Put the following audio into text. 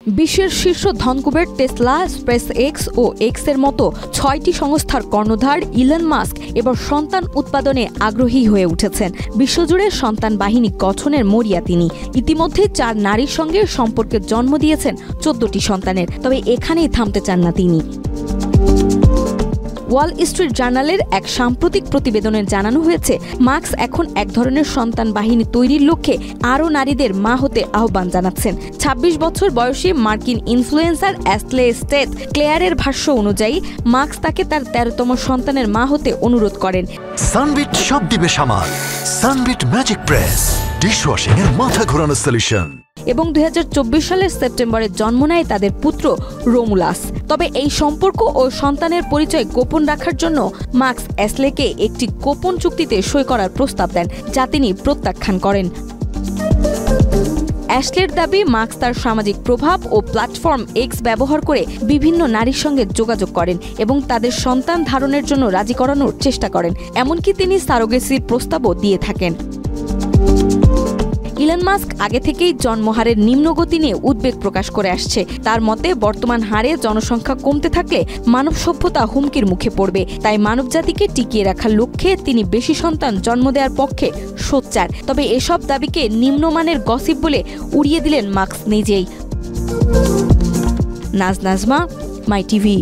বিশ্বের শীর্ষ ধনকুবের Tesla, space x ও এক্সের মতো ৬টি সংস্থার কর্ণধার ইলন মাস্ক এবার সন্তান উৎপাদনে আগ্রহী হয়ে উঠেছেন। বিশ্বজুড়ে সন্তান বাহিনী গঠনের মরিয়া তিনি। ইতিমধ্যে ৪ নারীর সঙ্গে সম্পর্কে জন্ম দিয়েছেন ১৪টি সন্তানের। তবে এখানেই থামতে চান না তিনি। ওয়াল স্ট্রিট জার্নালের এক সাম্প্রতিক প্রতিবেদনে জানানো হয়েছে, মাস্ক এখন এক ধরনের সন্তান বাহিনী তৈরির লক্ষ্যে আরও নারীদের মা হতে আহ্বান জানাচ্ছেন। ২৬ বছর বয়সী মার্কিন ইনফ্লুয়েন্সার অ্যাশলে স্টেথ ক্লেয়ারের ভাষ্য অনুযায়ী মাস্ক তাকে তার ১৩তম সন্তানের মা হতে অনুরোধ করেন। সানবিট সব দিবে সামাল। সানবিট ম্যাজিক প্রেস ডিশওয়াশিং এর মাথা ঘোরানো সলিউশন। এবং ২০২৪ সালের সেপ্টেম্বরে জন্ম নেয় তাদের পুত্র রোমুলাস। তবে এই সম্পর্ক ও সন্তানের পরিচয় গোপন রাখার জন্য মাস্ক অ্যাশলেকে একটি গোপন চুক্তিতে সই করার প্রস্তাব দেন, যা তিনি প্রত্যাখ্যান করেন। অ্যাশলের দাবি, মাস্ক তার সামাজিক প্রভাব ও প্ল্যাটফর্ম এক্স ব্যবহার করে বিভিন্ন নারীর সঙ্গে যোগাযোগ করেন এবং তাদের সন্তান ধারণের জন্য রাজি করানোর চেষ্টা করেন। এমনকি তিনি সারোগেসির প্রস্তাবও দিয়ে থাকেন। ইলন মাস্ক আগে থেকেই জন্মহারের নিম্নগতি নিয়ে উদ্বেগ প্রকাশ করে আসছে। তার মতে, বর্তমান হারে জনসংখ্যা কমতে থাকলে মানব সভ্যতা হুমকির মুখে পড়বে। তাই মানবজাতিকে টিকিয়ে রাখার লক্ষ্যে তিনি বেশি সন্তান জন্ম দেওয়ার পক্ষে সোচ্চার। তবে এসব দাবিকে নিম্নমানের গসিপ বলে উড়িয়ে দিলেন মাস্ক নিজেই। নাজমা, মাই টিভি।